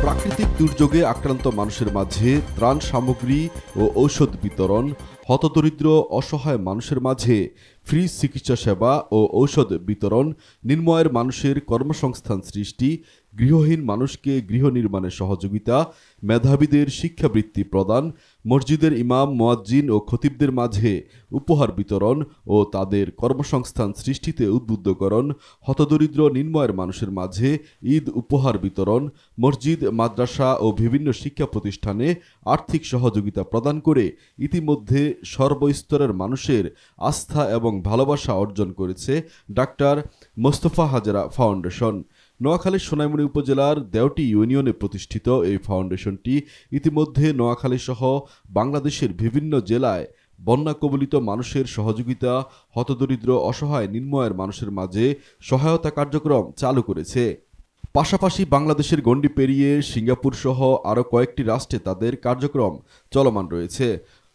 প্রাকৃতিক দুর্যোগে আক্রান্ত মানুষের মাঝে ত্রাণ সামগ্রী ও ঔষধ বিতরণ, হতদরিদ্র অসহায় মানুষের মাঝে ফ্রি চিকিৎসা সেবা ও ঔষধ বিতরণ, নিম্নআয়ের মানুষের কর্মসংস্থান সৃষ্টি, গৃহহীন মানুষকে গৃহ নির্মাণে সহযোগিতা, মেধাবীদের শিক্ষাবৃত্তি প্রদান, মসজিদের ইমাম, মুয়াজ্জিন ও খতিবদের মাঝে উপহার বিতরণ ও তাদের কর্মসংস্থান সৃষ্টিতে উদ্বুদ্ধকরণ, হতদরিদ্র নিম্নআয়ের মানুষের মাঝে ঈদ উপহার বিতরণ, মসজিদ, মাদ্রাসা ও বিভিন্ন শিক্ষা প্রতিষ্ঠানে আর্থিক সহযোগিতা প্রদান করে ইতিমধ্যে সর্বস্তরের মানুষের আস্থা এবং ভালোবাসা অর্জন করেছে ডাক্তার মোস্তফা হাজেরা ফাউন্ডেশন। নোয়াখালীর সোনাইমুড়ি উপজেলার দেওটি ইউনিয়নে প্রতিষ্ঠিত এই ফাউন্ডেশনটি ইতিমধ্যে নোয়াখালী সহ বাংলাদেশের বিভিন্ন জেলায় বন্যা কবলিত মানুষের সহযোগিতা, হতদরিদ্র অসহায় নিম্নআয়ের মানুষের মাঝে সহায়তা কার্যক্রম চালু করেছে। পাশাপাশি বাংলাদেশের গণ্ডি পেরিয়ে সিঙ্গাপুর সহ আরও কয়েকটি রাষ্ট্রে তাদের কার্যক্রম চলমান রয়েছে।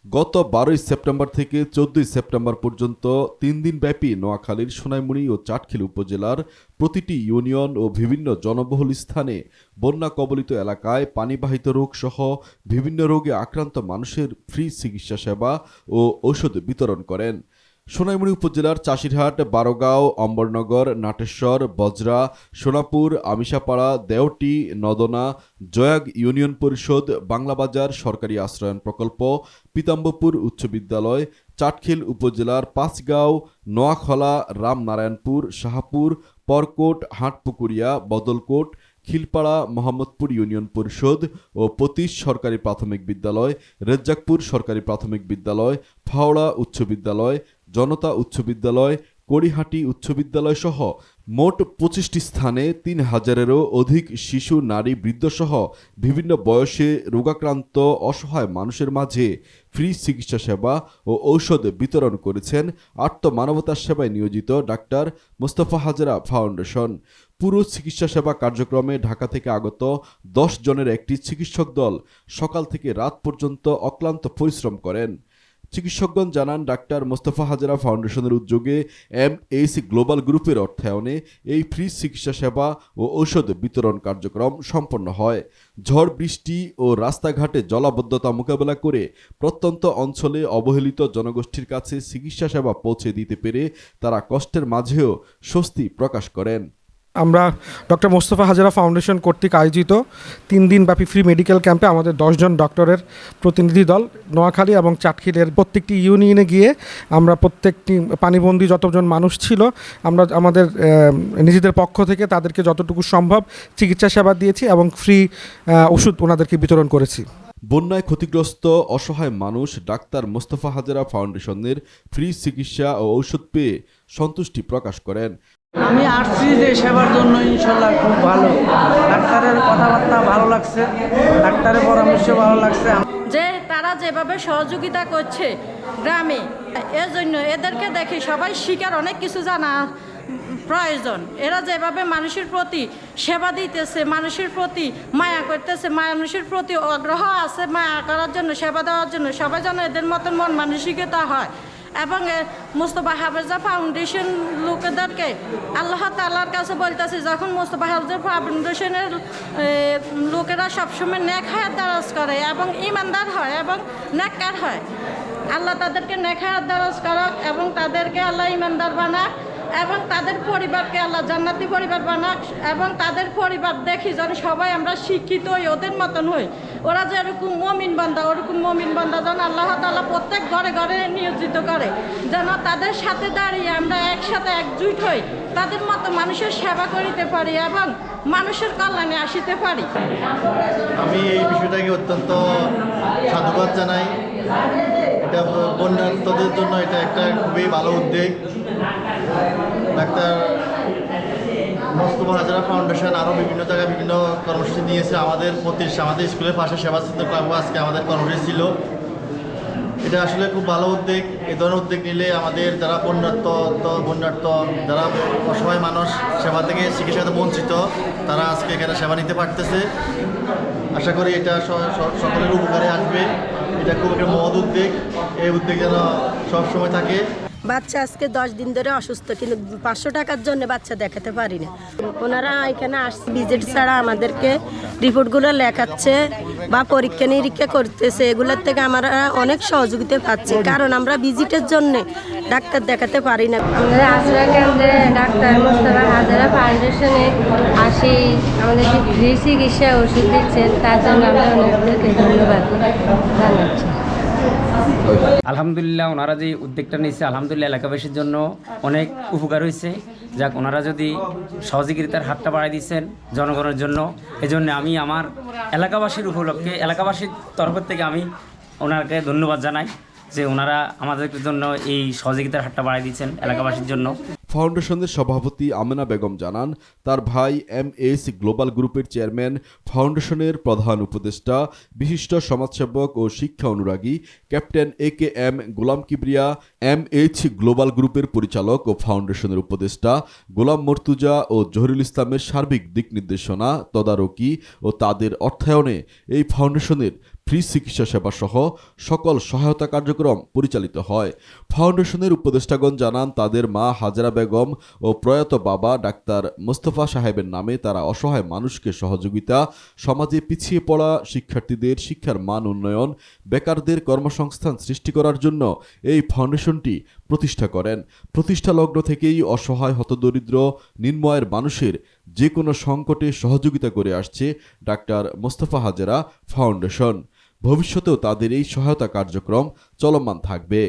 গত 12 সেপ্টেম্বর থেকে 14 সেপ্টেম্বর পর্যন্ত 3 দিনব্যাপী নোয়াখালীর সোনাইমুড়ি ও চাটখিল উপজেলার প্রতিটি ইউনিয়ন ও বিভিন্ন জনবহুল স্থানে বন্যা কবলিত এলাকায় পানিবাহিত রোগ সহ বিভিন্ন রোগে আক্রান্ত মানুষের ফ্রি চিকিৎসা সেবা ও ঔষধ বিতরণ করেন। সোনাইমুড়ি উপজেলার চাষিরহাট, বারোগাঁও, অম্বরনগর, নাটেশ্বর, বজরা, সোনাপুর, আমিশাপাড়া, দেওটি, নদনা, জয়াগ ইউনিয়ন পরিষদ, বাংলাবাজার সরকারি আশ্রয়ন প্রকল্প, পিতাম্বরপুর উচ্চ বিদ্যালয়, চাটখিল উপজেলার পাঁচগাঁও, নোয়াখলা, রামনারায়ণপুর, শাহপুর, পরকোট, হাটপুকুরিয়া, বদলকোট, খিলপাড়া, মোহাম্মদপুর ইউনিয়ন পরিষদ ও পতিশ সরকারি প্রাথমিক বিদ্যালয়, রেজ্জাকপুর সরকারি প্রাথমিক বিদ্যালয়, ফাওড়া উচ্চ বিদ্যালয়, জনতা উচ্চ বিদ্যালয়, কড়িহাটি উচ্চ বিদ্যালয় সহ মোট 25টি স্থানে 3000-এরও অধিক শিশু, নারী, বৃদ্ধসহ বিভিন্ন বয়সে রোগাক্রান্ত অসহায় মানুষের মাঝে ফ্রি চিকিৎসা সেবা ও ঔষধ বিতরণ করেছেন আত্মমানবতার সেবায় নিয়োজিত ডাক্তার মোস্তফা হাজেরা ফাউন্ডেশন। পুরো চিকিৎসা সেবা কার্যক্রমে ঢাকা থেকে আগত 10 জনের একটি চিকিৎসক দল সকাল থেকে রাত পর্যন্ত অক্লান্ত পরিশ্রম করেন। চিকিৎসকগণ জানান, ডাক্তার মোস্তফা হাজেরা ফাউন্ডেশনের উদ্যোগে MAC গ্লোবাল গ্রুপের অর্থায়নে এই ফ্রি চিকিৎসা সেবা ও ঔষধ বিতরণ কার্যক্রম সম্পন্ন হয়। ঝড় বৃষ্টি ও রাস্তাঘাটে জলাবদ্ধতা মোকাবেলা করে প্রত্যন্ত অঞ্চলে অবহেলিত জনগোষ্ঠীর কাছে চিকিৎসা সেবা পৌঁছে দিতে পেরে তারা কষ্টের মাঝেও স্বস্তি প্রকাশ করেন। আমরা ডক্টর মোস্তফা হাজেরা ফাউন্ডেশন কর্তৃক আয়োজিত 3 দিনব্যাপী ফ্রি মেডিকেল ক্যাম্পে আমাদের 10 জন ডক্টরের প্রতিনিধি দল নোয়াখালী এবং চাটখিলের প্রত্যেকটি ইউনিয়নে গিয়ে আমরা প্রত্যেকটি পানিবন্দী যতজন মানুষ ছিল আমরা আমাদের নিজেদের পক্ষ থেকে তাদেরকে যতটুকু সম্ভব চিকিৎসা সেবা দিয়েছি এবং ফ্রি ওষুধ ওনাদেরকে বিতরণ করেছি। বন্যায় ক্ষতিগ্রস্ত অসহায় মানুষ ডাক্তার মোস্তফা হাজেরা ফাউন্ডেশনের ফ্রি চিকিৎসা ও ঔষধ পেয়ে সন্তুষ্টি প্রকাশ করেন। আমি আসছি যে সেবার জন্য, ইনশাল্লাহ খুব ভালো। ডাক্তারের কথাবার্তা ভালো লাগছে, ডাক্তারের পরামর্শ ভালো লাগছে। যে তারা যেভাবে সহযোগিতা করছে গ্রামে, এর জন্য এদেরকে দেখে সবাই শিকার অনেক কিছু জানা প্রয়োজন। এরা যেভাবে মানুষের প্রতি সেবা দিতেছে, মানুষের প্রতি মায়া করতেছে, মানুষের প্রতি আগ্রহ আছে মায়া করার জন্য, সেবা দেওয়ার জন্য, সবাই যেন এদের মতন মন মানসিকতা হয়। এবং মোস্তফা হাজেরা ফাউন্ডেশন লোকেদেরকে আল্লাহ তাআলার কাছে বলতেছে, যখন মোস্তফা হাজেরা ফাউন্ডেশনের লোকেরা সবসময় নেক হায়াত দারাজ করে এবং ইমানদার হয় এবং নেককার হয়, আল্লাহ তাদেরকে নেক হায়াত দারাজ করক এবং তাদেরকে আল্লাহ ইমানদার বানাক এবং তাদের পরিবারকে আল্লাহ জান্নাতি পরিবার বানাক এবং তাদের পরিবার দেখি যেন সবাই আমরা শিক্ষিত হই, ওদের মতন হই। ওরা যেরকম মুমিন বান্দা, ওরকম মুমিন বান্দা যেন আল্লাহ তাআলা প্রত্যেক ঘরে ঘরে নিয়োজিত করে, যেন তাদের সাথে দাঁড়িয়ে আমরা একসাথে একজুট হই, তাদের মতো মানুষের সেবা করিতে পারি এবং মানুষের কল্যাণে আসিতে পারি। আমি এই বিষয়টাকে অত্যন্ত সাধুবাদ জানাই। এটা বন্যার্তদের জন্য এটা একটা খুবই ভালো উদ্যোগ। ডাক্তার মোস্তফা হাজেরা ফাউন্ডেশন আরও বিভিন্ন জায়গায় বিভিন্ন কর্মসূচি নিয়েছে। আমাদের স্কুলের পাশে সেবা চিত্র ক্লাব আজকে আমাদের কর্মসূচি ছিল। এটা আসলে খুব ভালো উদ্যোগ। এই ধরনের উদ্যোগ নিলে আমাদের যারা বন্যার্ত যারা অসহায় মানুষ সেবা থেকে চিকিৎসাতে বঞ্চিত, তারা আজকে এখানে সেবা নিতে পারতেছে। আশা করি এটা সকলের উপকারে আসবে। এটা খুব একটা মহৎ উদ্যোগ। এই উদ্যোগ যেন সবসময় থাকে। বাচ্চা আজকে 10 দিন ধরে অসুস্থ, কিন্তু 500 টাকার জন্য বাচ্চা দেখাতে পারি না। ওনারা এখানে আসছে, ভিজিট ছাড়া আমাদেরকে রিপোর্টগুলো লেখাচ্ছে বা পরীক্ষা নিরীক্ষা করতেছে, এগুলোর থেকে আমরা অনেক সহযোগিতা পাচ্ছি, কারণ আমরা ভিজিটের জন্য ডাক্তার দেখাতে পারি না। আমাদের আশ্রয় কেন্দ্রে ডাক্তার মোস্তফা হাজেরা ফাউন্ডেশনে আসি আমাদের যে ফ্রি চিকিৎসা ওষুধ দিচ্ছেন তার জন্য আমরা অনেককে ধন্যবাদ জানাচ্ছি। আলহামদুলিল্লাহ, ওনারা যে উদ্যোগটা নিয়েছে আলহামদুলিল্লাহ এলাকাবাসীর জন্য অনেক উপকার হয়েছে। যাক, ওনারা যদি সহযোগিতার হাতটা বাড়াই দিচ্ছেন জনগণের জন্য, এজন্য আমি আমার এলাকাবাসীর উপলক্ষে এলাকাবাসীর তরফ থেকে আমি ওনাকে ধন্যবাদ জানাই যে ওনারা আমাদের জন্য এই সহযোগিতার হাতটা বাড়াই দিচ্ছেন এলাকাবাসীর জন্য। ফাউন্ডেশনের সভাপতি আমেনা বেগম জানান, তার ভাই MS গ্লোবাল গ্রুপের চেয়ারম্যান, ফাউন্ডেশনের প্রধান উপদেষ্টা, বিশিষ্ট সমাজসেবক ও শিক্ষা অনুরাগী ক্যাপ্টেন AKM গোলাম কিবরিয়া, MH গ্লোবাল গ্রুপের পরিচালক ও ফাউন্ডেশনের উপদেষ্টা গোলাম মর্তুজা ও জহিরুল ইসলামের সার্বিক দিক নির্দেশনা, তদারকি ও তাদের অর্থায়নে এই ফাউন্ডেশনের ফ্রি চিকিৎসা সেবা সহ সকল সহায়তা কার্যক্রম পরিচালিত হয়। ফাউন্ডেশনের উপদেষ্টাগণ জানান, তাদের মা হাজেরা বেগম ও প্রয়াত বাবা ডাক্তার মোস্তফা সাহেবের নামে তারা অসহায় মানুষকে সহযোগিতা, সমাজে পিছিয়ে পড়া শিক্ষার্থীদের শিক্ষার মান উন্নয়ন, বেকারদের কর্মসংস্থান সৃষ্টি করার জন্য এই ফাউন্ডেশনটি প্রতিষ্ঠা করেন। প্রতিষ্ঠা লগ্ন থেকেই অসহায় হতদরিদ্র নিম্নআয়ের মানুষের যে কোনো সংকটে সহযোগিতা করে আসছে ডাক্তার মোস্তফা হাজেরা ফাউন্ডেশন। ভবিষ্যতেও তাদের এই সহায়তা কার্যক্রম চলমান থাকবে।